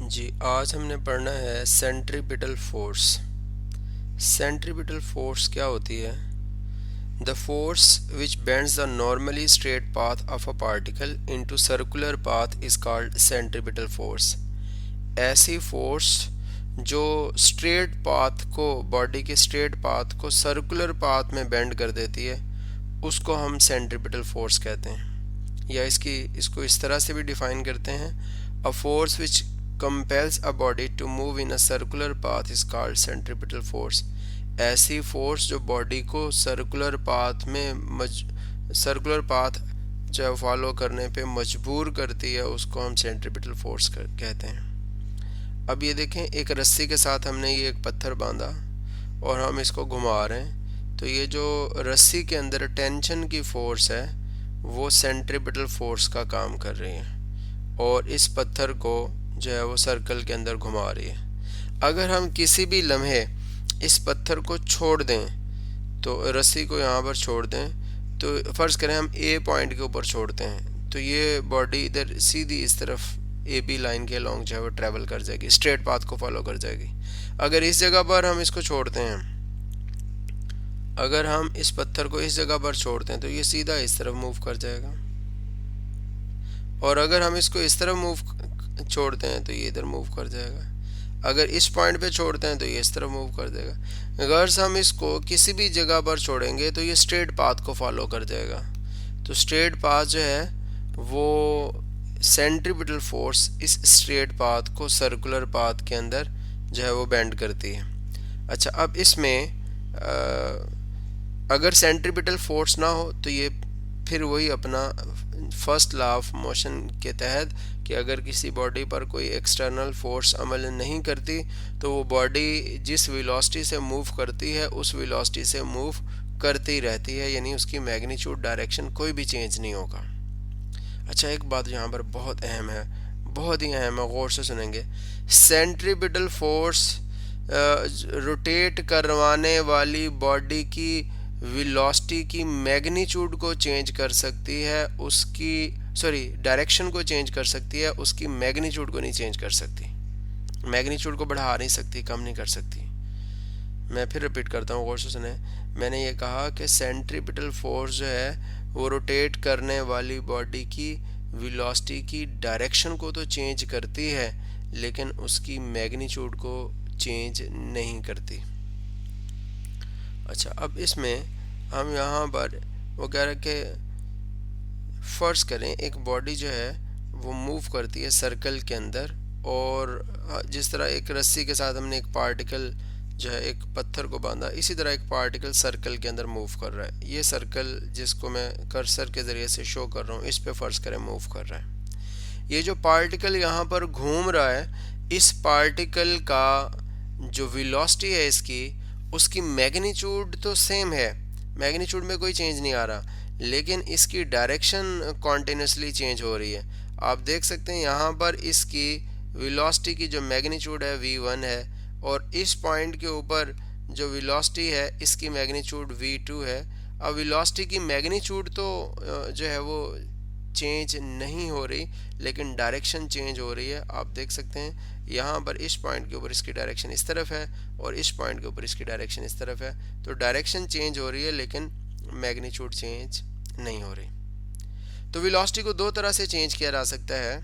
जी, आज हमने पढ़ना है सेंट्रीपिटल फोर्स। सेंट्रीपिटल फोर्स क्या होती है? The force which bends the normally straight path of a particle into circular path is called centripetal force. ऐसी फोर्स जो स्ट्रेट पाथ को, बॉडी के स्ट्रेट पाथ को सर्कुलर पाथ में बेंड कर देती है, उसको हम सेंट्रीपिटल फोर्स कहते हैं। या इसको इस तरह से भी डिफाइन करते हैं, a force which compels a body to move in a circular path is called centripetal force। ऐसी फोर्स जो बॉडी को सर्कुलर पाथ जो फॉलो करने पे मजबूर करती है, उसको हम सेंट्रीपिटल फोर्स कहते हैं। अब ये देखें, एक रस्सी के साथ हमने ये एक पत्थर बांधा और हम इसको घुमा रहे हैं, तो ये जो रस्सी के अंदर टेंशन की फोर्स है वो सेंट्रीपिटल फोर्स का काम कर रही है और इस पत्थर को जो है वो सर्कल के अंदर घुमा रही है। अगर हम किसी भी लम्हे इस पत्थर को छोड़ दें, तो रस्सी को यहाँ पर छोड़ दें, तो फ़र्ज़ करें हम ए पॉइंट के ऊपर छोड़ते हैं, तो ये बॉडी इधर सीधी इस तरफ ए बी लाइन के लॉन्ग जो है वो ट्रैवल कर जाएगी, स्ट्रेट पाथ को फॉलो कर जाएगी। अगर इस जगह पर हम इसको छोड़ते हैं, अगर हम इस पत्थर को इस जगह पर छोड़ते हैं, तो ये सीधा इस तरफ मूव कर जाएगा। और अगर हम इसको इस तरफ छोड़ते हैं तो ये इधर मूव कर जाएगा। अगर इस पॉइंट पे छोड़ते हैं तो ये इस तरफ मूव कर देगा। अगर हम इसको किसी भी जगह पर छोड़ेंगे तो ये स्ट्रेट पाथ को फॉलो कर जाएगा। तो स्ट्रेट पाथ जो है वो सेंट्रीपिटल फोर्स इस स्ट्रेट पाथ को सर्कुलर पाथ के अंदर जो है वो बेंड करती है। अच्छा, अब इसमें अगर सेंट्रीपिटल फोर्स ना हो तो ये फिर वही अपना फर्स्ट लॉ ऑफ मोशन के तहत कि अगर किसी बॉडी पर कोई एक्सटर्नल फोर्स अमल नहीं करती तो वो बॉडी जिस वेलोसिटी से मूव करती है उस वेलोसिटी से मूव करती रहती है, यानी उसकी मैग्नीट्यूड डायरेक्शन कोई भी चेंज नहीं होगा। अच्छा, एक बात यहाँ पर बहुत अहम है, बहुत ही अहम है, गौर से सुनेंगे। सेंट्रीपिटल फोर्स रोटेट करवाने वाली बॉडी की वेलोसिटी की मैग्नीट्यूड को चेंज कर सकती है, डायरेक्शन को चेंज कर सकती है, उसकी मैग्नीट्यूड को नहीं चेंज कर सकती। मैग्नीट्यूड को बढ़ा नहीं सकती, कम नहीं कर सकती। मैं फिर रिपीट करता हूँ, गौर से सुने। मैंने ये कहा कि सेंट्रीपिटल फोर्स जो है वो रोटेट करने वाली बॉडी की वेलोसिटी की डायरेक्शन को तो चेंज करती है, लेकिन उसकी मैग्नीट्यूड को चेंज नहीं करती। अच्छा, अब इसमें हम यहाँ पर वो कह रहे कि फ़र्ज़ करें एक बॉडी जो है वो मूव करती है सर्कल के अंदर, और जिस तरह एक रस्सी के साथ हमने एक पार्टिकल जो है एक पत्थर को बांधा, इसी तरह एक पार्टिकल सर्कल के अंदर मूव कर रहा है। ये सर्कल जिसको मैं कर्सर के ज़रिए से शो कर रहा हूँ, इस पे फ़र्ज़ करें मूव कर रहा है। ये जो पार्टिकल यहाँ पर घूम रहा है, इस पार्टिकल का जो वेलोसिटी है उसकी मैग्नीट्यूड तो सेम है, मैग्नीट्यूड में कोई चेंज नहीं आ रहा, लेकिन इसकी डायरेक्शन कॉन्टिन्यूसली चेंज हो रही है। आप देख सकते हैं यहाँ पर इसकी वेलोसिटी की जो मैग्नीट्यूड है v1 है, और इस पॉइंट के ऊपर जो वेलोसिटी है इसकी मैग्नीट्यूड v2 है। अब वेलोसिटी की मैग्नीट्यूड तो जो है वो चेंज नहीं हो रही, लेकिन डायरेक्शन चेंज हो रही है। आप देख सकते हैं यहाँ पर इस पॉइंट के ऊपर इसकी डायरेक्शन इस तरफ है और इस पॉइंट के ऊपर इसकी डायरेक्शन इस तरफ है, तो डायरेक्शन चेंज हो रही है लेकिन मैग्नीट्यूड चेंज नहीं हो रही। तो वेलोसिटी को दो तरह से चेंज किया जा सकता है।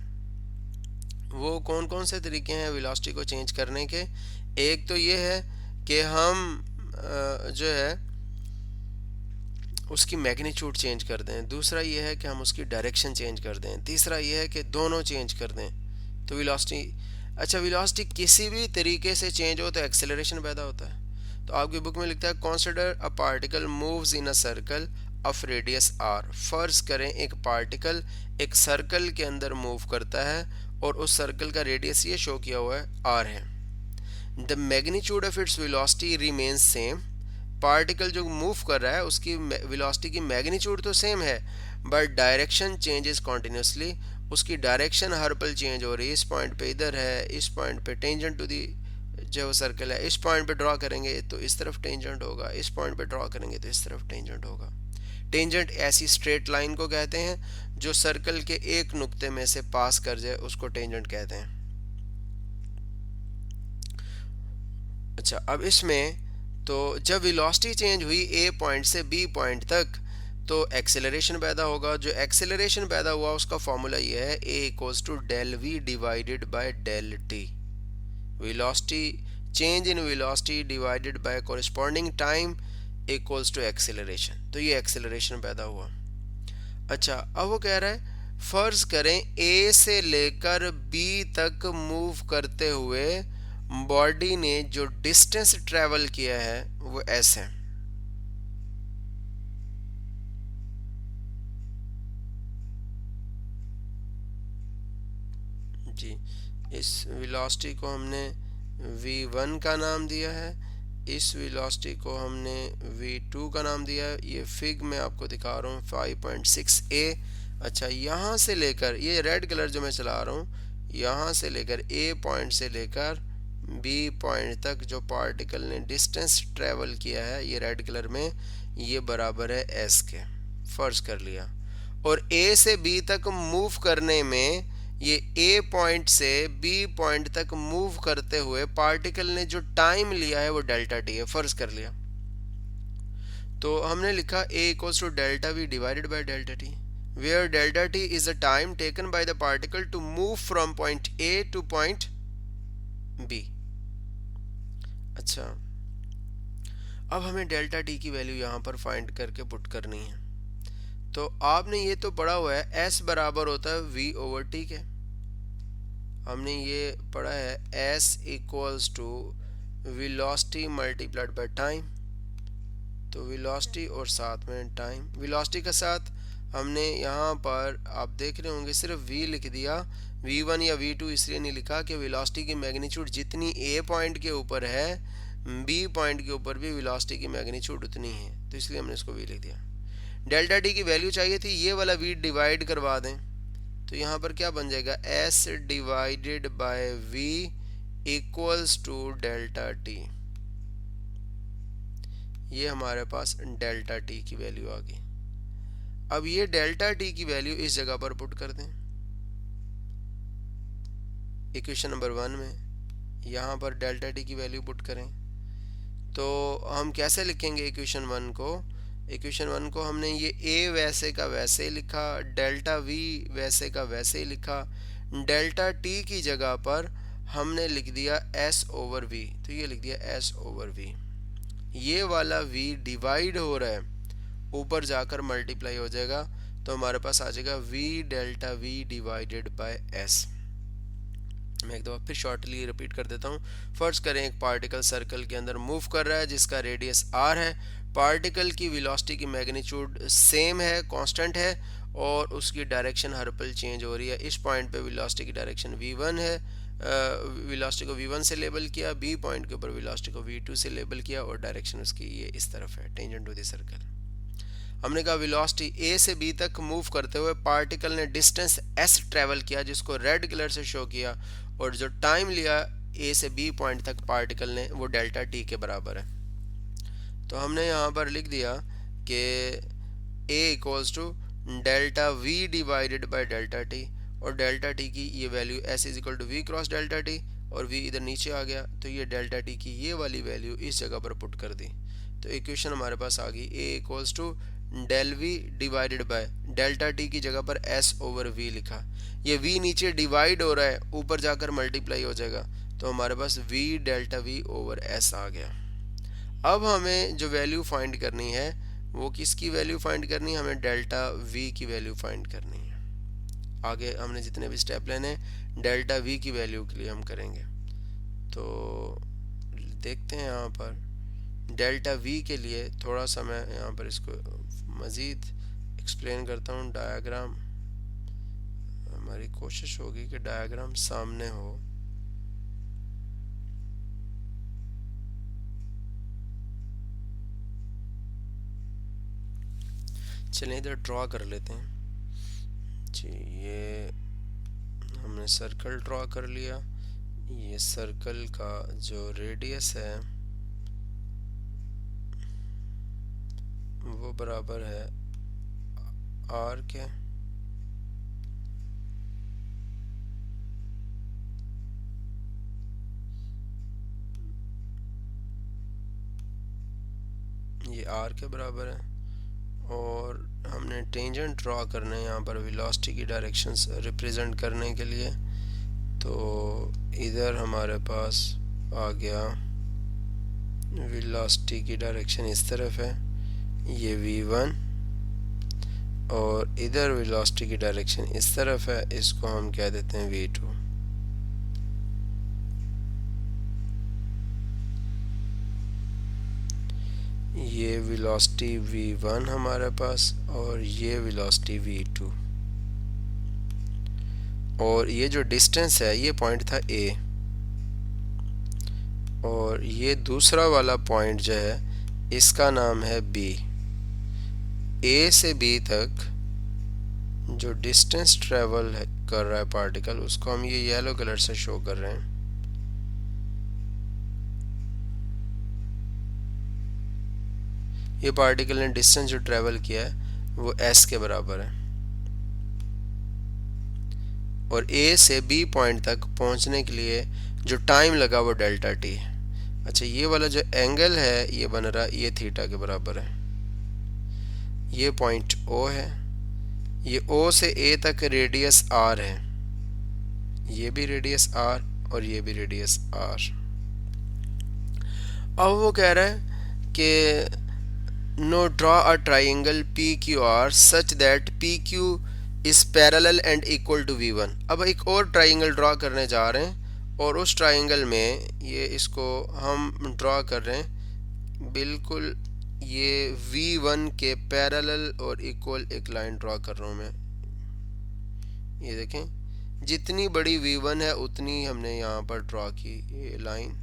वो कौन कौन से तरीके हैं वेलोसिटी को चेंज करने के? एक तो ये है कि हम जो है उसकी मैग्नीट्यूड चेंज कर दें, दूसरा ये है कि हम उसकी डायरेक्शन चेंज कर दें, तीसरा ये है कि दोनों चेंज कर दें। तो वेलोसिटी, अच्छा, वेलोसिटी किसी भी तरीके से चेंज हो तो एक्सेलरेशन पैदा होता है। तो आपकी बुक में लिखता है consider a particle moves in a circle of radius R. फर्ज करें एक पार्टिकल एक सर्कल के अंदर मूव करता है और उस सर्कल का रेडियस ये शो किया हुआ है आर है। The magnitude of its velocity remains same. Particle जो मूव कर रहा है उसकी वेलोसिटी की मैग्नीट्यूड तो सेम है, बट डायरेक्शन चेंजेस कॉन्टिन्यूसली। उसकी डायरेक्शन हर पल चेंज हो रही है। इस पॉइंट पे इधर है, इस पॉइंट पे टेंजेंट टू दी जो वो सर्कल है, इस पॉइंट पे ड्रॉ करेंगे तो इस तरफ टेंजेंट होगा, इस पॉइंट पे ड्रॉ करेंगे तो इस तरफ टेंजेंट होगा। टेंजेंट ऐसी स्ट्रेट लाइन को कहते हैं जो सर्कल के एक नुक्ते में से पास कर जाए, उसको टेंजेंट कहते हैं। अच्छा, अब इसमें तो जब वेलोसिटी चेंज हुई ए पॉइंट से बी पॉइंट तक तो एक्सेलरेशन पैदा होगा। जो एक्सेलरेशन पैदा हुआ उसका फॉर्मूला ये है A equals to del V divided by del T. Velocity change in velocity divided by corresponding time equals to acceleration. तो ये एक्सेलरेशन पैदा हुआ। अच्छा, अब वो कह रहा है फर्ज करें ए से लेकर बी तक मूव करते हुए बॉडी ने जो डिस्टेंस ट्रेवल किया है वो एस है। जी, इस वेलोसिटी को हमने v1 का नाम दिया है, इस वेलोसिटी को हमने v2 का नाम दिया है। ये फिग मैं आपको दिखा रहा हूँ 5.6a। अच्छा, यहाँ से लेकर ये रेड कलर जो मैं चला रहा हूँ, यहाँ से लेकर a पॉइंट से लेकर b पॉइंट तक जो पार्टिकल ने डिस्टेंस ट्रेवल किया है ये रेड कलर में, ये बराबर है s के। फर्ज कर लिया। और a से b तक मूव करने में ये ए पॉइंट से बी पॉइंट तक मूव करते हुए पार्टिकल ने जो टाइम लिया है वो डेल्टा टी है। फर्ज कर लिया तो हमने लिखा A equals to delta V divided by delta T, where delta T is the time taken by the particle to move from point A to point B. अच्छा, अब हमें डेल्टा टी की वैल्यू यहाँ पर फाइंड करके put करनी है। तो आपने ये तो पढ़ा हुआ है एस बराबर होता है वी ओवर टी के। हमने ये पढ़ा है s equals to velocity multiplied by time. तो वेलोसिटी और साथ में टाइम, वेलोसिटी के साथ हमने यहाँ पर आप देख रहे होंगे सिर्फ v लिख दिया, v1 या v2 इसलिए नहीं लिखा कि वेलोसिटी की मैग्नीट्यूड जितनी a पॉइंट के ऊपर है b पॉइंट के ऊपर भी वेलोसिटी की मैग्नीट्यूड उतनी है, तो इसलिए हमने इसको v लिख दिया। डेल्टा टी की वैल्यू चाहिए थी, ये वाला v डिवाइड करवा दें तो यहाँ पर क्या बन जाएगा s divided by v equals to delta T. ये हमारे पास डेल्टा टी की वैल्यू आ गई। अब ये डेल्टा टी की वैल्यू इस जगह पर पुट कर दें इक्वेशन नंबर 1 में, यहाँ पर डेल्टा टी की वैल्यू पुट करें। तो हम कैसे लिखेंगे इक्वेशन 1 को? इक्वेशन 1 को हमने ये a वैसे का वैसे ही लिखा, डेल्टा v वैसे का वैसे ही लिखा, डेल्टा t की जगह पर हमने लिख दिया s ओवर v। तो ये लिख दिया s ओवर v। ये वाला v डिवाइड हो रहा है, ऊपर जाकर मल्टीप्लाई हो जाएगा तो हमारे पास आ जाएगा v delta v divided bye s। मैं एक दफ़ा फिर शॉर्टली रिपीट कर देता हूँ। फर्ज करें एक पार्टिकल सर्कल के अंदर मूव कर रहा है जिसका रेडियस r है, पार्टिकल की वेलोसिटी की मैग्नीट्यूड सेम है, कांस्टेंट है और उसकी डायरेक्शन हर पल चेंज हो रही है। इस पॉइंट पे वेलोसिटी की डायरेक्शन v1 है, वेलोसिटी को v1 से लेबल किया, b पॉइंट के ऊपर वेलोसिटी को v2 से लेबल किया और डायरेक्शन उसकी ये इस तरफ है, टेंजेंट टू द सर्कल। हमने कहा वेलोसिटी a से b तक मूव करते हुए पार्टिकल ने डिस्टेंस s ट्रेवल किया जिसको रेड कलर से शो किया, और जो टाइम लिया a से b पॉइंट तक पार्टिकल ने वो डेल्टा t के बराबर है। तो हमने यहाँ पर लिख दिया कि a equals to delta v divided by delta t, और डेल्टा t की ये value s is equal to v cross delta t, और v इधर नीचे आ गया तो ये डेल्टा t की ये वाली वैल्यू इस जगह पर पुट कर दी। तो इक्वेशन हमारे पास आ गई a equals to del v divided by delta t की जगह पर s ओवर v लिखा। ये v नीचे डिवाइड हो रहा है, ऊपर जाकर मल्टीप्लाई हो जाएगा तो हमारे पास v delta v over s आ गया। अब हमें जो वैल्यू फाइंड करनी है वो किसकी वैल्यू फाइंड करनी है? हमें डेल्टा v की वैल्यू फाइंड करनी है। आगे हमने जितने भी स्टेप लेने डेल्टा v की वैल्यू के लिए हम करेंगे। तो देखते हैं यहाँ पर डेल्टा v के लिए थोड़ा सा मैं यहाँ पर इसको मज़ीद एक्सप्लेन करता हूँ। डायग्राम, हमारी कोशिश होगी कि डायग्राम सामने हो। चलिए इधर ड्रॉ कर लेते हैं जी। ये हमने सर्कल ड्रॉ कर लिया। ये सर्कल का जो रेडियस है वो बराबर है r के। ये r के बराबर है, और हमने टेंजेंट ड्रॉ करना है यहाँ पर वेलोसिटी की डायरेक्शंस रिप्रेजेंट करने के लिए। तो इधर हमारे पास आ गया वेलोसिटी की डायरेक्शन इस तरफ है, ये v1, और इधर वेलोसिटी की डायरेक्शन इस तरफ है, इसको हम कह देते हैं v2। ये वेलोसिटी v1 हमारे पास, और ये वेलोसिटी v2, और ये जो डिस्टेंस है ये पॉइंट था a, और ये दूसरा वाला पॉइंट जो है इसका नाम है b। a से b तक जो डिस्टेंस ट्रेवल कर रहा है पार्टिकल, उसको हम ये येलो कलर से शो कर रहे हैं। ये पार्टिकल ने डिस्टेंस जो ट्रेवल किया है वो s के बराबर है, और a से b पॉइंट तक पहुंचने के लिए जो टाइम लगा वो डेल्टा t है। अच्छा, ये वाला जो एंगल है ये बन रहा है, ये थीटा के बराबर है। ये पॉइंट O है, ये O से A तक रेडियस R है, ये भी रेडियस R और ये भी रेडियस R। अब वो कह रहा है कि now draw a triangle PQR such that PQ is parallel and equal to V1। अब एक और ट्राइंगल ड्रॉ करने जा रहे हैं, और उस ट्राइंगल में ये इसको हम ड्रॉ कर रहे हैं बिल्कुल ये V1 के पैरेलल और इक्वल एक लाइन ड्रॉ कर रहा हूँ मैं। ये देखें, जितनी बड़ी V1 है उतनी हमने यहाँ पर ड्रॉ की ये लाइन।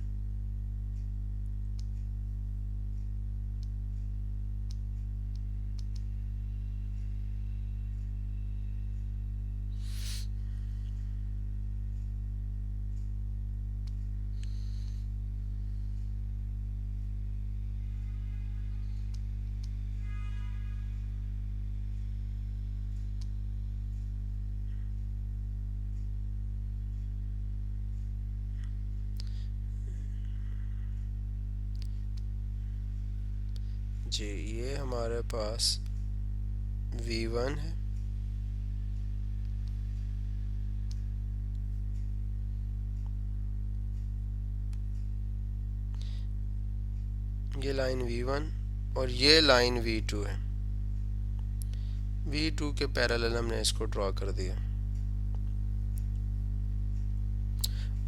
जी, ये हमारे पास V1 है, ये लाइन V1 और ये लाइन V2 है। V2 के पैरेलल हमने इसको ड्रॉ कर दिया,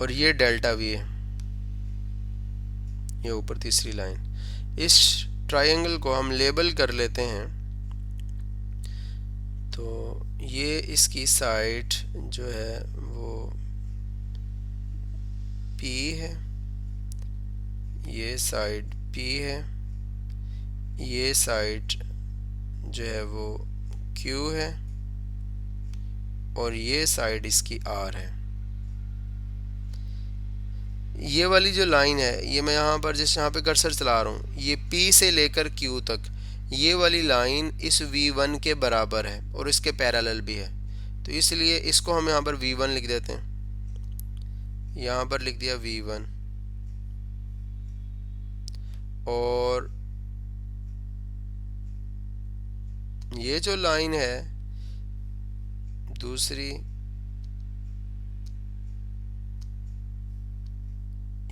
और ये डेल्टा V है, ये ऊपर तीसरी लाइन। इस ट्रायंगल को हम लेबल कर लेते हैं। तो ये इसकी साइड जो है वो P है, ये साइड P है, ये साइड जो है वो Q है, और ये साइड इसकी R है। ये वाली जो लाइन है, ये मैं यहाँ पर जिस यहाँ पे कर्सर चला रहा हूँ, ये P से लेकर Q तक, ये वाली लाइन इस V1 के बराबर है और इसके पैरेलल भी है। तो इसलिए इसको हम यहाँ पर V1 लिख देते हैं, यहाँ पर लिख दिया V1, और ये जो लाइन है दूसरी,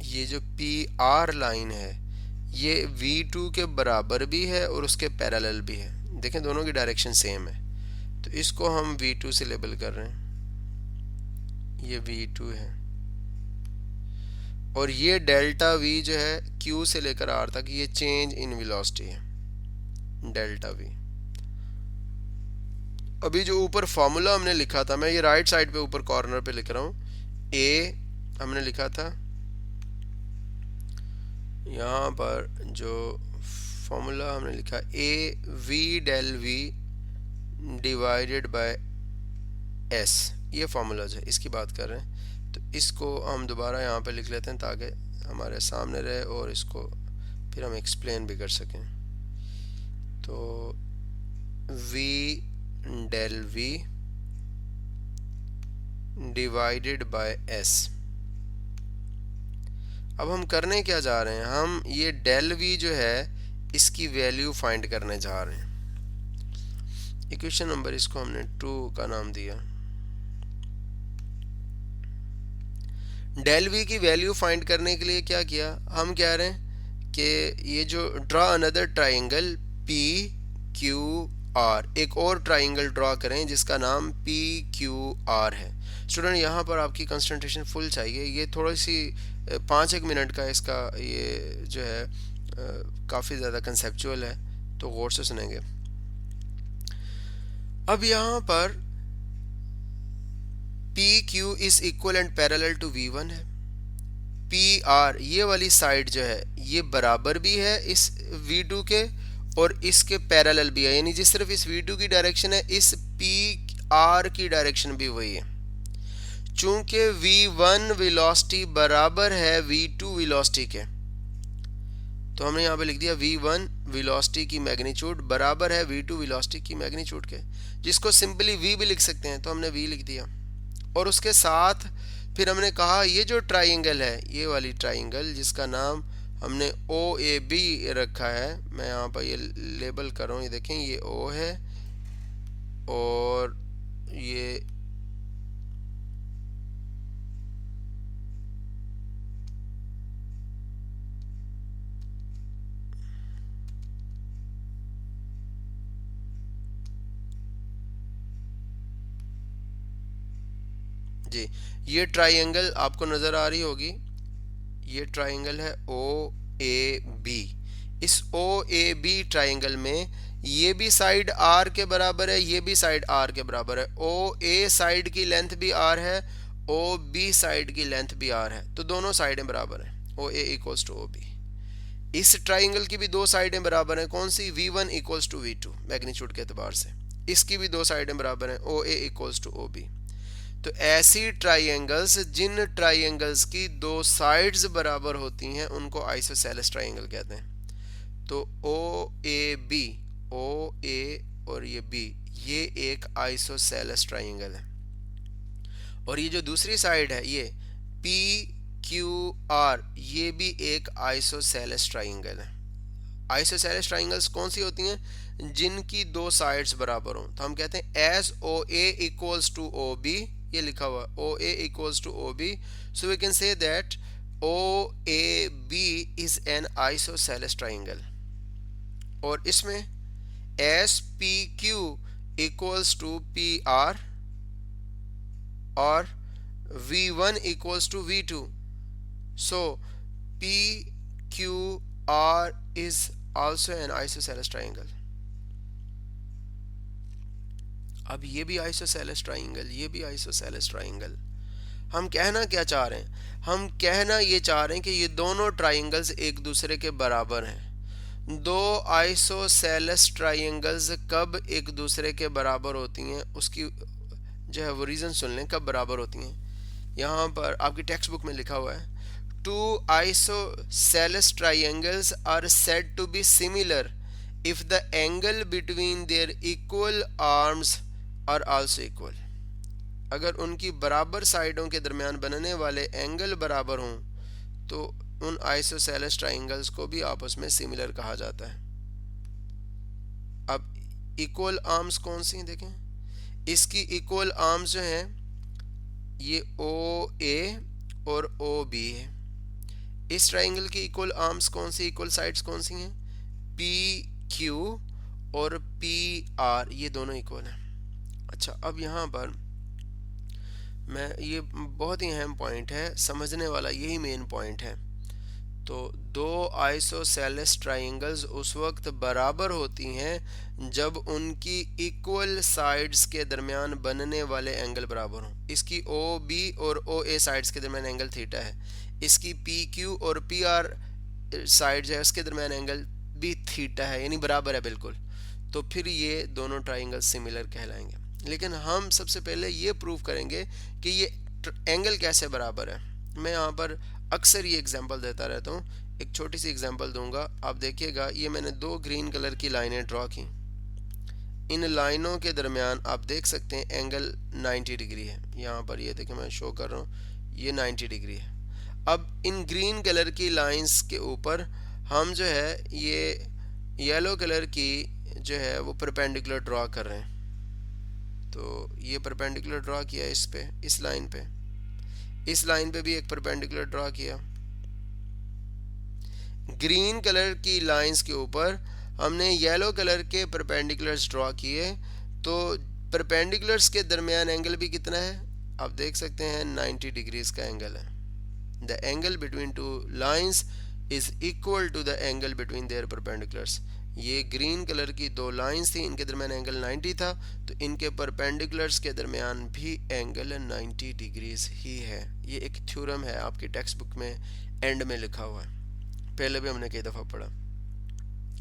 ये जो PR लाइन है ये V2 के बराबर भी है और उसके पैरेलल भी है। देखें, दोनों की डायरेक्शन सेम है, तो इसको हम V2 से लेबल कर रहे हैं। ये V2 है, और ये डेल्टा V जो है Q से लेकर R तक, ये चेंज इन वेलोसिटी है, डेल्टा V। अभी जो ऊपर फॉर्मूला हमने लिखा था, मैं ये राइट साइड पे ऊपर कॉर्नर पे लिख रहा हूँ, A हमने लिखा था, यहाँ पर जो फॉर्मूला हमने लिखा AV del V divided bye S, ये फॉर्मूला है, इसकी बात कर रहे हैं। तो इसको हम दोबारा यहाँ पे लिख लेते हैं ताकि हमारे सामने रहे और इसको फिर हम एक्सप्लेन भी कर सकें। तो V del V divided bye S। अब हम करने क्या जा रहे हैं, हम ये डेल V जो है इसकी वैल्यू फाइंड करने जा रहे हैं। इक्वेशन नंबर इसको हमने 2 का नाम दिया। डेल वी की वैल्यू फाइंड करने के लिए क्या किया, हम कह रहे हैं कि ये जो draw another triangle P Q R, एक और ट्राइंगल ड्रॉ करें जिसका नाम पी क्यू आर है। स्टूडेंट यहाँ पर आपकी कंसंट्रेशन फुल चाहिए, ये थोड़ी सी 5-1 मिनट का इसका ये जो है काफ़ी ज़्यादा कंसेप्चुअल है, तो गौर से सुनेंगे। अब यहाँ पर P Q is equal and parallel to V one है। पी आर ये वाली साइड जो है ये बराबर भी है इस वी टू के और इसके पैरेलल भी है, यानी जिस तरफ इस वी टू की डायरेक्शन है इस पी आर की डायरेक्शन भी वही है। चूंकि v1 वेलोसिटी बराबर है v2 वेलोसिटी के, तो हमने यहाँ पे लिख दिया v1 वेलोसिटी की मैग्नीट्यूड बराबर है v2 वेलोसिटी की मैग्नीट्यूड के, जिसको सिंपली v भी लिख सकते हैं, तो हमने v लिख दिया। और उसके साथ फिर हमने कहा ये जो ट्राइंगल है, ये वाली ट्राइंगल जिसका नाम हमने OAB रखा है, मैं यहाँ पर ये लेबल कर रहा हूँ, ये देखें ये O है और ये जी, ये ट्राइंगल आपको नज़र आ रही होगी, ये ट्राइंगल है OAB। इस OAB ट्राइंगल में ये भी साइड R के बराबर है, ये भी साइड R के बराबर है। OA साइड की लेंथ भी R है, OB साइड की लेंथ भी R है, तो दोनों साइडें बराबर हैं। OA equals to OB। इस ट्राइंगल की भी दो साइडें बराबर हैं, कौन सी, V1 equals to V2 magnitude के एतबार से। इसकी भी दो साइडें बराबर हैं, OA इक्वल्स टू OB। तो ऐसी ट्राइंगल्स जिन ट्राइंगल्स की दो साइड्स बराबर होती हैं उनको आइसोसेलेस ट्राइंगल कहते हैं। तो OAB, OA और ये B, ये एक आइसोसेलेस ट्राइंगल है। और ये जो दूसरी साइड है ये PQR, ये भी एक आइसोसेलेस ट्राइंगल है। आइसोसेलेस ट्राइंगल्स कौन सी होती हैं, जिनकी दो साइड्स बराबर हों, तो हम कहते हैं as OA equals to OB, ये लिखा हुआ OA equals to OB, so we can say that OAB is an isosceles triangle। और इसमें SPQ equals to PR और V1 equals to V2, so PQR is also an isosceles triangle। अब ये भी isosceles triangle, ये भी isosceles triangle. हम कहना क्या चाह रहे हैं, हम कहना ये चाह रहे हैं कि ये दोनों ट्राइंगल्स एक दूसरे के बराबर हैं। दो आइसोसेलेस ट्राइंगल्स कब एक दूसरे के बराबर होती हैं, उसकी जो है वो रीज़न सुन लें कब बराबर होती हैं। यहाँ पर आपकी टेक्स्ट बुक में लिखा हुआ है, two isosceles triangles are said to be similar if the angle between their equal arms are also equal. अगर उनकी बराबर साइडों के दरमियान बनने वाले एंगल बराबर हों तो उन आइसोसेलेस ट्राइंगल्स को भी आपस में सिमिलर कहा जाता है। अब इक्वल आर्म्स कौन सी हैं देखें, इसकी इक्वल आर्म्स जो हैं ये OA और OB है। इस ट्राइंगल की इक्वल आर्म्स कौन सी, इक्वल साइड्स कौन सी हैं, PQ और PR, ये दोनों इक्वल हैं। अच्छा, अब यहाँ पर मैं ये बहुत ही अहम पॉइंट है, समझने वाला यही मेन पॉइंट है। तो दो आइसोसेलेस ट्राइंगल्स उस वक्त बराबर होती हैं जब उनकी इक्वल साइड्स के दरमियान बनने वाले एंगल बराबर हों। इसकी OB और OA साइड्स के दरमियान एंगल थीटा है, इसकी PQ और PR साइड जो है उसके दरमियान एंगल भी थीटा है, यानी बराबर है बिल्कुल। तो फिर ये दोनों ट्राइंगल सिमिलर कहलाएंगे। लेकिन हम सबसे पहले ये प्रूव करेंगे कि ये एंगल कैसे बराबर है। मैं यहाँ पर अक्सर ये एग्जांपल देता रहता हूँ, एक छोटी सी एग्जांपल दूंगा, आप देखिएगा। ये मैंने दो ग्रीन कलर की लाइनें ड्रॉ की, इन लाइनों के दरमियान आप देख सकते हैं एंगल 90 डिग्री है। यहाँ पर ये देखिए मैं शो कर रहा हूँ, ये 90 डिग्री है। अब इन ग्रीन कलर की लाइंस के ऊपर हम जो है ये येलो कलर की जो है वो परपेंडिकुलर ड्रॉ कर रहे हैं। तो ये परपेंडिकुलर ड्रॉ किया इस पे, इस लाइन पे, इस लाइन पे भी एक परपेंडिकुलर ड्रॉ किया। ग्रीन कलर की लाइंस के ऊपर हमने येलो कलर के परपेंडिकुलर्स ड्रॉ किए। तो परपेंडिकुलर्स के दरमियान एंगल भी कितना है आप देख सकते हैं, 90 डिग्रीज का एंगल है। The angle between two lines is equal to the angle between their perpendiculars. ये ग्रीन कलर की दो लाइंस थी, इनके दरमियान एंगल 90 था, तो इनके परपेंडिकुलर्स के दरमियान भी एंगल 90 डिग्रीज ही है। ये एक थ्योरम है, आपकी टेक्स्ट बुक में एंड में लिखा हुआ है, पहले भी हमने कई दफ़ा पढ़ा।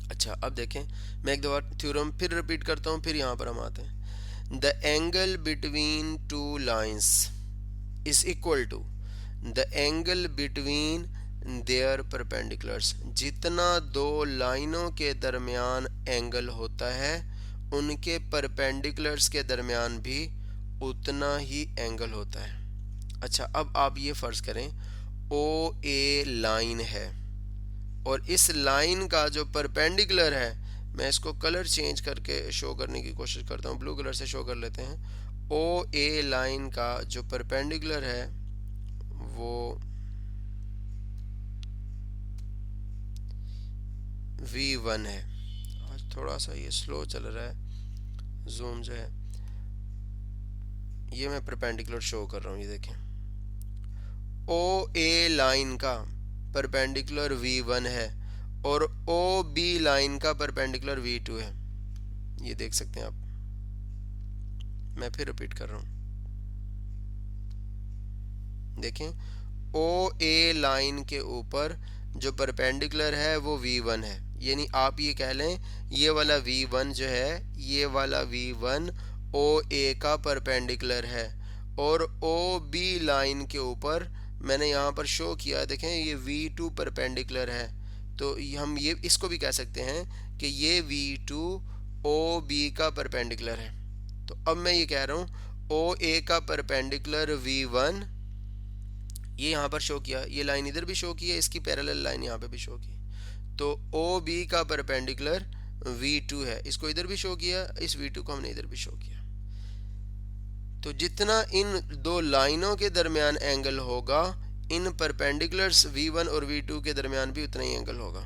अच्छा अब देखें, मैं एक दफ़ा थ्योरम फिर रिपीट करता हूँ, फिर यहाँ पर हम आते हैं। The angle between two lines is equal to the angle between their perpendiculars. जितना दो लाइनों के दरमियान एंगल होता है, उनके परपेंडिकुलर्स के दरमियान भी उतना ही एंगल होता है। अच्छा अब आप ये फ़र्ज़ करें ओ ए लाइन है और इस लाइन का जो परपेंडिकुलर है, मैं इसको कलर चेंज करके शो करने की कोशिश करता हूँ, ब्लू कलर से शो कर लेते हैं। ओ ए लाइन का जो परपेंडिकुलर है वो V1 है। आज थोड़ा सा ये स्लो चल रहा है, जूम जो है, ये मैं परपेंडिकुलर शो कर रहा हूँ, ये देखें। ओ ए लाइन का परपेंडिकुलर V1 है और ओ बी लाइन का परपेंडिकुलर V2 है, ये देख सकते हैं आप। मैं फिर रिपीट कर रहा हूँ, देखें। ओ ए लाइन के ऊपर जो परपेंडिकुलर है वो V1 है, यानी आप ये कह लें ये वाला V1 जो है, ये वाला V1 ओ ए का परपेंडिकुलर है। और ओ बी लाइन के ऊपर मैंने यहाँ पर शो किया, देखें ये V2 परपेंडिकुलर है, तो हम ये इसको भी कह सकते हैं कि ये V2 ओ बी का परपेंडिकुलर है। तो अब मैं ये कह रहा हूँ ओ ए का परपेंडिकुलर V1 ये यहाँ पर शो किया, ये लाइन इधर भी शो की है, इसकी पैरेलल लाइन यहाँ पे भी शो की। तो ओ बी का परपेंडिकुलर V2 है, इसको इधर भी शो किया, इस V2 को हमने इधर भी शो किया। तो जितना इन दो लाइनों के दरमियान एंगल होगा, इन परपेंडिकुलर्स V1 और V2 के दरमियान भी उतना ही एंगल होगा।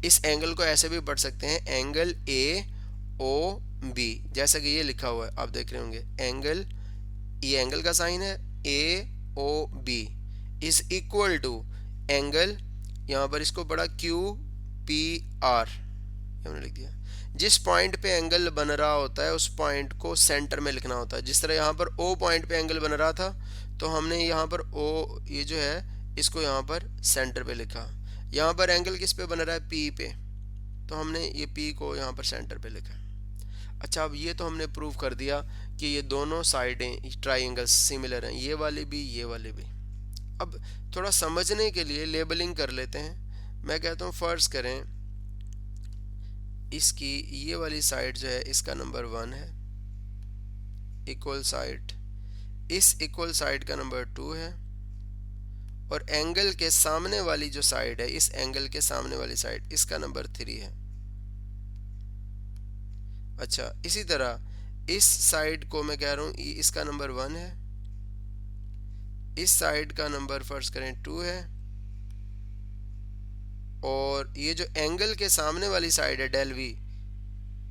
इस एंगल को ऐसे भी पढ़ सकते हैं, एंगल ए ओ बी, जैसा कि ये लिखा हुआ है, आप देख रहे होंगे एंगल, ये एंगल का साइन है, A O B is equal to angle, यहाँ पर इसको पढ़ा क्यू पी आर, हमने लिख दिया। जिस पॉइंट पे एंगल बन रहा होता है उस पॉइंट को सेंटर में लिखना होता है। जिस तरह यहाँ पर ओ पॉइंट पे एंगल बन रहा था, तो हमने यहाँ पर ओ ये जो है इसको यहाँ पर सेंटर पे लिखा। यहाँ पर एंगल किस पे बन रहा है, पी पे, तो हमने ये पी को यहाँ पर सेंटर पे लिखा। अच्छा अब ये तो हमने प्रूव कर दिया कि ये दोनों साइडें ट्राइंगल्स सिमिलर हैं, ये वाली भी ये वाली भी। अब थोड़ा समझने के लिए लेबलिंग कर लेते हैं। मैं कहता हूँ फर्ज करें इसकी ये वाली साइड जो है इसका नंबर 1 है, इक्वल साइड, इस इक्वल साइड का नंबर 2 है, और एंगल के सामने वाली जो साइड है, इस एंगल के सामने वाली साइड, इसका नंबर 3 है। अच्छा इसी तरह इस साइड को मैं कह रहा हूँ इसका नंबर 1 है, इस साइड का नंबर फर्ज करें 2 है, और ये जो एंगल के सामने वाली साइड है डेल वी,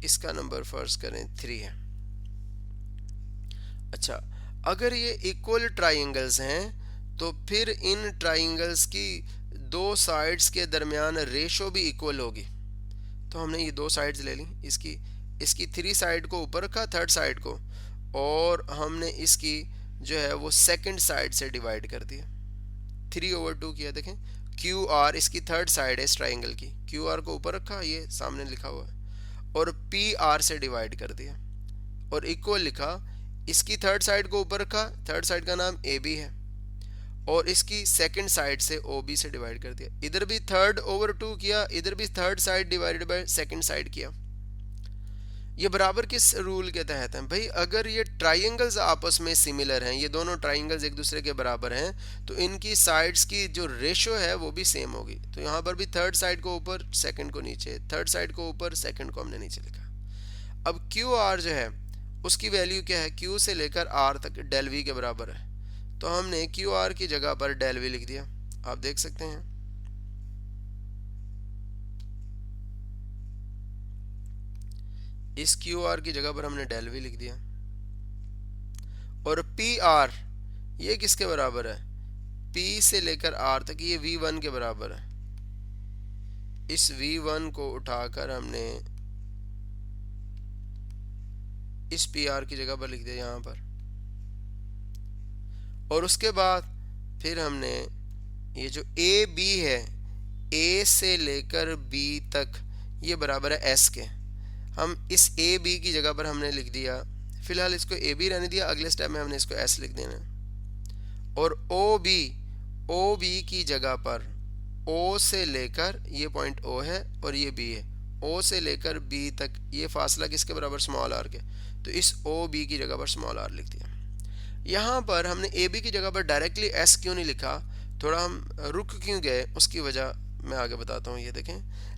इसका नंबर फर्ज करें 3 है। अच्छा अगर ये इक्वल ट्राइंगल्स हैं तो फिर इन ट्राइंगल्स की दो साइड्स के दरमियान रेशो भी इक्वल होगी। तो हमने ये दो साइड्स ले ली, इसकी 3 साइड को ऊपर रखा, थर्ड साइड को, और हमने इसकी जो है वो सेकंड साइड से डिवाइड कर दिया, 3/2 किया। देखें क्यू आर इसकी थर्ड साइड है इस ट्राइंगल की, क्यू आर को ऊपर रखा, ये सामने लिखा हुआ है, और पी आर से डिवाइड कर दिया, और इक्वल लिखा, इसकी थर्ड साइड को ऊपर रखा, थर्ड साइड का नाम ए बी है, और इसकी सेकंड साइड से ओ बी से डिवाइड कर दिया। इधर भी 3/2 किया, इधर भी third side divided by second side किया। ये बराबर किस रूल के तहत है भाई? अगर ये ट्राइंगल्स आपस में सिमिलर हैं, ये दोनों ट्राइंगल्स एक दूसरे के बराबर हैं, तो इनकी साइड्स की जो रेशो है वो भी सेम होगी। तो यहाँ पर भी थर्ड साइड को ऊपर, सेकंड को नीचे, थर्ड साइड को ऊपर, सेकंड को हमने नीचे लिखा। अब क्यू आर जो है उसकी वैल्यू क्या है? क्यू से लेकर आर तक डेल वी के बराबर है, तो हमने क्यू आर की जगह पर डेल वी लिख दिया। आप देख सकते हैं, इस क्यू आर की जगह पर हमने डेल वी लिख दिया। और पी आर ये किसके बराबर है? पी से लेकर आर तक ये वी वन के बराबर है। इस वी वन को उठाकर हमने इस पी आर की जगह पर लिख दिया यहाँ पर। और उसके बाद फिर हमने ये जो ए बी है, ए से लेकर बी तक ये बराबर है एस के। हम इस ए बी की जगह पर हमने लिख दिया, फिलहाल इसको ए बी रहने दिया, अगले स्टेप में हमने इसको एस लिख देना। और ओ बी की जगह पर ओ से लेकर, ये पॉइंट ओ है और ये बी है, ओ से लेकर बी तक ये फासला किसके बराबर? स्मॉल आर के। तो इस ओ बी की जगह पर स्मॉल आर लिख दिया। यहाँ पर हमने ए बी की जगह पर डायरेक्टली एस क्यों नहीं लिखा, थोड़ा हम रुक क्यों गए, उसकी वजह मैं आगे बताता हूँ। ये देखें,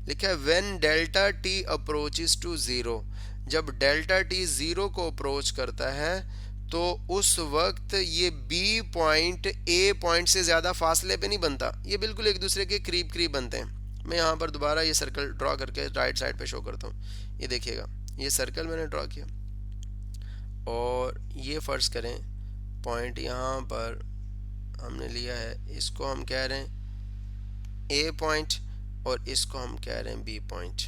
लिखा है when delta T approaches to zero, जब डेल्टा टी ज़ीरो को अप्रोच करता है तो उस वक्त ये बी पॉइंट ए पॉइंट से ज़्यादा फासले पे नहीं बनता, ये बिल्कुल एक दूसरे के करीब करीब बनते हैं। मैं यहाँ पर दोबारा ये सर्कल ड्रॉ करके राइट साइड पे शो करता हूँ। ये देखिएगा, ये सर्कल मैंने ड्रॉ किया और ये फ़र्ज करें पॉइंट यहाँ पर हमने लिया है, इसको हम कह रहे हैं ए पॉइंट और इसको हम कह रहे हैं बी पॉइंट।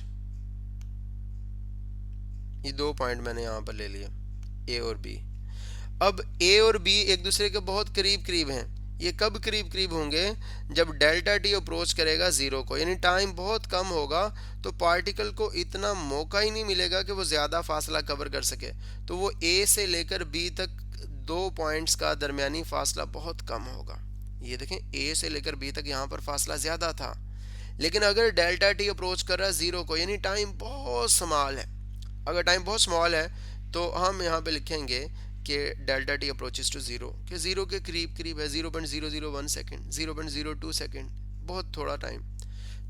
ये दो पॉइंट मैंने यहाँ पर ले लिया, ए और बी। अब ए और बी एक दूसरे के बहुत करीब करीब हैं। ये कब करीब करीब होंगे? जब डेल्टा टी अप्रोच करेगा ज़ीरो को, यानी टाइम बहुत कम होगा, तो पार्टिकल को इतना मौका ही नहीं मिलेगा कि वो ज़्यादा फासला कवर कर सके। तो वो ए से लेकर बी तक दो पॉइंट्स का दरमियानी फासला बहुत कम होगा। ये देखें, ए से लेकर बी तक यहाँ पर फासला ज़्यादा था, लेकिन अगर डेल्टा टी अप्रोच कर रहा है ज़ीरो को, यानी टाइम बहुत स्मॉल है। अगर टाइम बहुत स्मॉल है तो हम यहाँ पे लिखेंगे कि delta T approaches to zero, कि ज़ीरो के करीब करीब है, 0.001 सेकेंड, 0.02 सेकेंड, बहुत थोड़ा टाइम।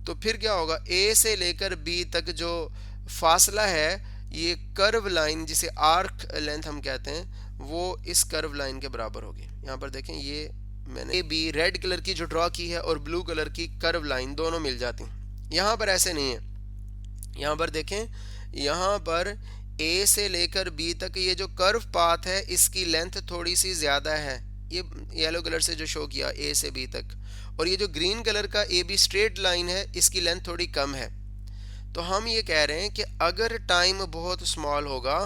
तो फिर क्या होगा? ए से लेकर बी तक जो फासला है, ये कर्व लाइन जिसे आर्क लेंथ हम कहते हैं, वो इस कर्व लाइन के बराबर होगी। यहाँ पर देखें, ये मैंने ए बी रेड कलर की जो ड्रॉ की है और ब्लू कलर की कर्व लाइन दोनों मिल जाती हैं। यहाँ पर ऐसे नहीं है। यहाँ पर देखें, यहाँ पर ए से लेकर बी तक ये जो कर्व पाथ है इसकी लेंथ थोड़ी सी ज़्यादा है, ये येलो कलर से जो शो किया ए से बी तक। और ये जो ग्रीन कलर का ए बी स्ट्रेट लाइन है इसकी लेंथ थोड़ी कम है। तो हम ये कह रहे हैं कि अगर टाइम बहुत स्मॉल होगा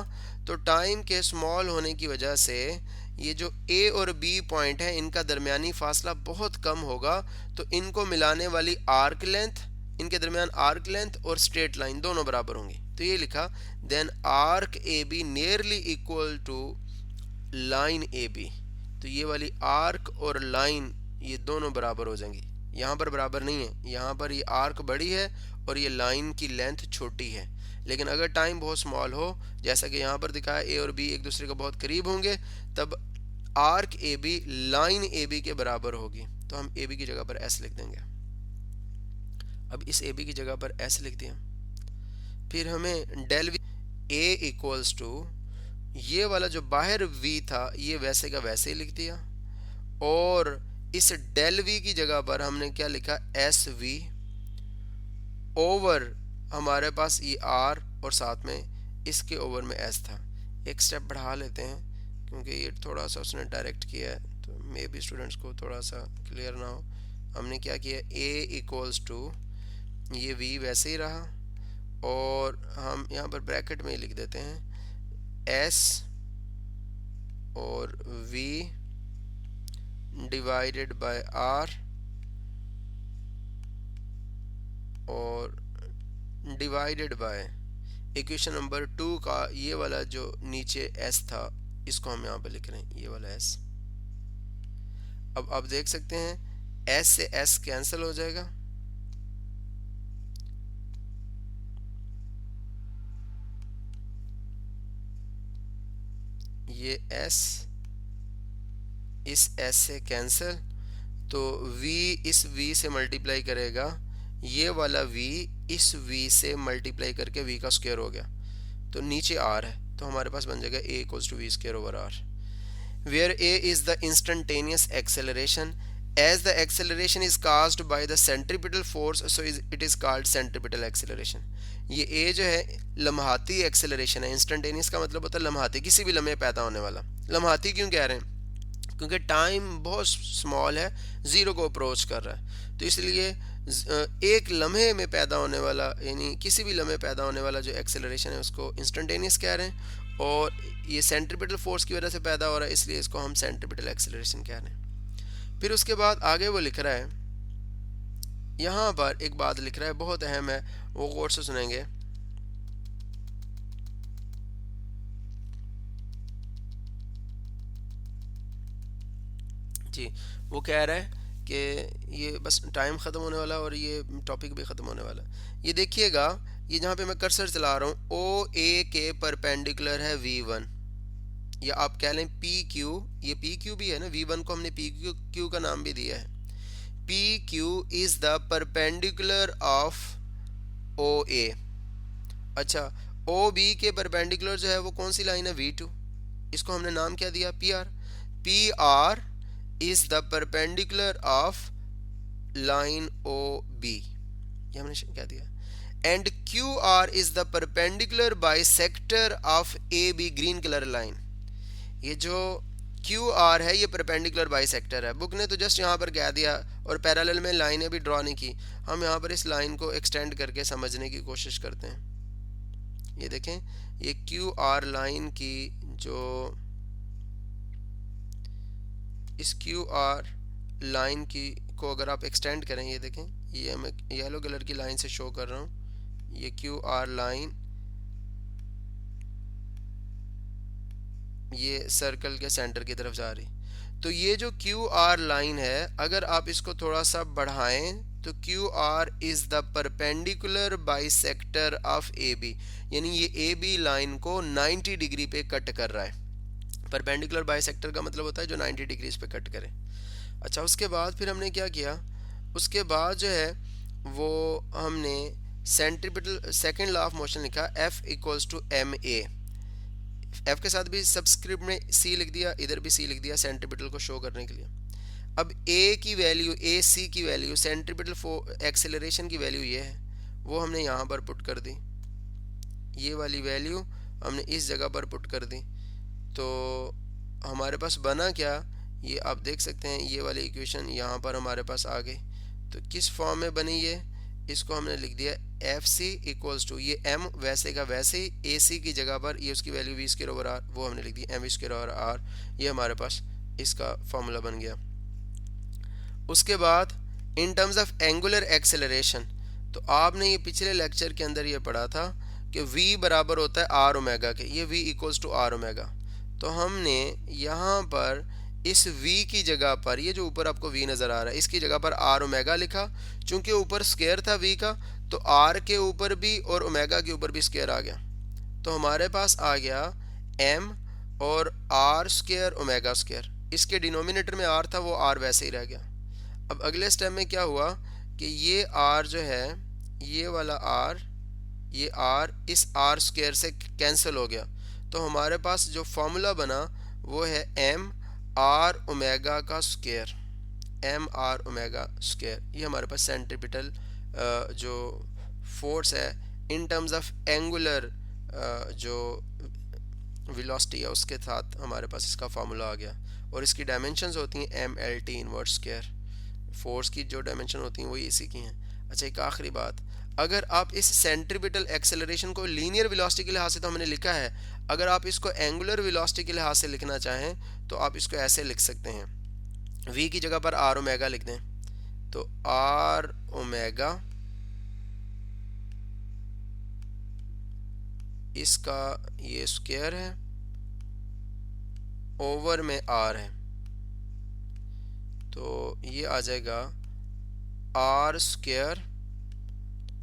तो टाइम के स्मॉल होने की वजह से ये जो ए और बी पॉइंट है इनका दरमियानी फासला बहुत कम होगा, तो इनको मिलाने वाली आर्क लेंथ, इनके दरमियान आर्क लेंथ और स्ट्रेट लाइन दोनों बराबर होंगी। तो ये लिखा, then arc A B nearly equal to line A B. तो ये वाली आर्क और लाइन ये दोनों बराबर हो जाएंगी। यहाँ पर बराबर नहीं है, यहाँ पर ये आर्क बड़ी है और ये लाइन की लेंथ छोटी है। लेकिन अगर टाइम बहुत स्मॉल हो, जैसा कि यहाँ पर दिखाया ए और बी एक दूसरे के बहुत करीब होंगे, तब arc A B line A B के बराबर होगी। तो हम ए बी की जगह पर एस लिख देंगे। अब इस ए बी की जगह पर एस लिख दिया। फिर हमें del V A equals to, ये वाला जो बाहर वी था ये वैसे का वैसे ही लिख दिया, और इस डेल वी की जगह पर हमने क्या लिखा? एस वी ओवर, हमारे पास ये आर और साथ में इसके ओवर में एस था। एक स्टेप बढ़ा लेते हैं क्योंकि ये थोड़ा सा उसने डायरेक्ट किया है तो मे बी स्टूडेंट्स को थोड़ा सा क्लियर ना हो। हमने क्या किया? ए इक्वल्स टू, ये वी वैसे ही रहा और हम यहाँ पर ब्रैकेट में ही लिख देते हैं एस और वी डिवाइडेड बाय आर और डिवाइडेड बाय इक्वेशन नंबर 2 का ये वाला जो नीचे एस था इसको हम यहाँ पे लिख रहे हैं, ये वाला एस। अब आप देख सकते हैं एस से एस कैंसिल हो जाएगा, ये s इस s से कैंसिल, तो v इस v से मल्टीप्लाई करेगा, ये वाला v इस v से मल्टीप्लाई करके v का स्क्वायर हो गया, तो नीचे r है, तो हमारे पास बन जाएगा a equals to v square over r, where a is the instantaneous acceleration. As the acceleration is caused by the centripetal force, so it is called centripetal acceleration. ये a जो है लम्हाती एक्सेलरेशन है, instantaneous का मतलब होता है लम्हाती, किसी भी लम्हे पैदा होने वाला। लम्हाती क्यों कह रहे हैं? क्योंकि टाइम बहुत स्मॉल है, ज़ीरो को अप्रोच कर रहा है, तो इसलिए एक लम्हे में पैदा होने वाला, यानी किसी भी लम्हे पैदा होने वाला जो एक्सेलरेशन है उसको इंस्टेंटेनियस कह रहे हैं, और ये सेंट्रीपिटल फोर्स की वजह से पैदा हो रहा है, इसलिए इसको हम सेंट्रीपिटल एक्सेलरेशन कह रहे हैं। फिर उसके बाद आगे वो लिख रहा है, यहाँ पर एक बात लिख रहा है बहुत अहम है, वो गौर से सुनेंगे। जी, वो कह रहा है कि ये बस टाइम ख़त्म होने वाला और ये टॉपिक भी ख़त्म होने वाला। ये देखिएगा, ये जहाँ पे मैं कर्सर चला रहा हूँ, ओ ए के परपेंडिकुलर है V1, या आप कह लें पी क्यू, ये पी क्यू भी है ना, V1 को हमने पी क्यू का नाम भी दिया है। P Q is the perpendicular of O A. अच्छा, ओ बी के परपेंडिकुलर जो है वो कौन सी लाइन है? V2, इसको हमने नाम क्या दिया? P R. P R is the perpendicular of line OB, ये हमने क्या दिया, and QR is the perpendicular bisector of AB, green color line। ये जो QR है ये perpendicular bisector है। बुक ने तो जस्ट यहाँ पर कह दिया और पैरेलल में लाइनें भी ड्रॉ नहीं की, हम यहाँ पर इस लाइन को एक्सटेंड करके समझने की कोशिश करते हैं। ये देखें, ये QR लाइन की जो इस QR लाइन की को अगर आप एक्सटेंड करें, ये देखें, ये मैं येलो कलर की लाइन से शो कर रहा हूँ, ये QR लाइन ये सर्कल के सेंटर की तरफ जा रही, तो ये जो QR लाइन है अगर आप इसको थोड़ा सा बढ़ाएं तो QR is the perpendicular bisector of AB, यानी ये AB लाइन को 90 डिग्री पे कट कर रहा है। परपेंडिकुलर बाइसेक्टर का मतलब होता है जो 90 डिग्रीज पे कट करे। अच्छा, उसके बाद फिर हमने क्या किया, उसके बाद जो है वो हमने centripetal second law of motion लिखा, F equals to MA। F के साथ भी सबस्क्रिप्ट में C लिख दिया, इधर भी C लिख दिया सेंट्रीपिटल को शो करने के लिए। अब A की वैल्यू, AC की वैल्यू, सेंट्रीपिटल एक्सेलरेशन की वैल्यू ये है, वो हमने यहाँ पर पुट कर दी, ये वाली वैल्यू हमने इस जगह पर पुट कर दी, तो हमारे पास बना क्या, ये आप देख सकते हैं, ये वाली इक्वेशन यहाँ पर हमारे पास आ गई। तो किस फॉर्म में बनी ये, इसको हमने लिख दिया FC इक्वल्स टू, ये M वैसे का वैसे ही, AC की जगह पर ये उसकी value V square over R, वो हमने लिख दी MV स्क्वायर ओवर R, ये हमारे पास इसका फॉर्मूला बन गया। उसके बाद in terms of angular acceleration, तो आपने ये पिछले लेक्चर के अंदर ये पढ़ा था कि V बराबर होता है R ओमेगा के, ये V equals to R omega, तो हमने यहाँ पर इस V की जगह पर, ये जो ऊपर आपको V नज़र आ रहा है, इसकी जगह पर R ओमेगा लिखा, चूंकि ऊपर स्क्वायर था V का, तो R के ऊपर भी और ओमेगा के ऊपर भी स्क्वायर आ गया, तो हमारे पास आ गया M और R स्क्वायर ओमेगा स्क्वायर, इसके डिनोमिनेटर में R था, वो R वैसे ही रह गया। अब अगले स्टेप में क्या हुआ कि ये R जो है, ये वाला R, ये R इस R स्क्वायर से कैंसिल हो गया, तो हमारे पास जो फॉर्मूला बना वो है M R ओमेगा का square, M R omega square, ये हमारे पास सेंट्रीपिटल जो फोर्स है इन टर्म्स ऑफ एंगुलर जो वेलोसिटी है उसके साथ हमारे पास इसका फार्मूला आ गया, और इसकी डायमेंशंस होती हैं MLT इनवर्ट स्क्वायर, फोर्स की जो डायमेंशन होती हैं वही इसी की हैं। अच्छा, एक आखिरी बात, अगर आप इस सेंट्रीपिटल एक्सेलरेशन को लीनियर वेलोसिटी के लिहाज से तो हमने लिखा है, अगर आप इसको एंगुलर वेलोसिटी के लिहाज से लिखना चाहें तो आप इसको ऐसे लिख सकते हैं, V की जगह पर R ओमेगा लिख दें, तो R ओमेगा इसका ये स्क्वायर है, ओवर में R है, तो ये आ जाएगा R square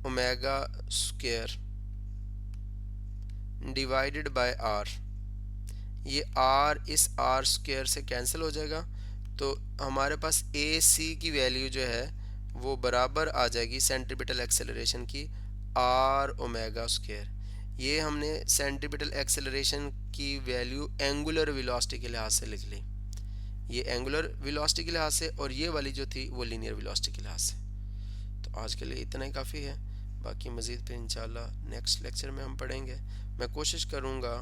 omega square divided by R, ये आर इस आर स्क्वायर से कैंसिल हो जाएगा, तो हमारे पास ए सी की वैल्यू जो है वो बराबर आ जाएगी सेंट्रीपिटल एक्सेलरेशन की आर ओमेगा स्क्वायर। ये हमने सेंट्रीपिटल एक्सेलरेशन की वैल्यू एंगुलर वेलोसिटी के लिहाज से लिख ली, ये एंगुलर वेलोसिटी के लिहाज से, और ये वाली जो थी वो लीनियर वेलोसिटी के लिहाज से। तो आज के लिए इतना ही काफ़ी है, बाकी मज़ीद फिर इंशाल्लाह नेक्स्ट लेक्चर में हम पढ़ेंगे। मैं कोशिश करूँगा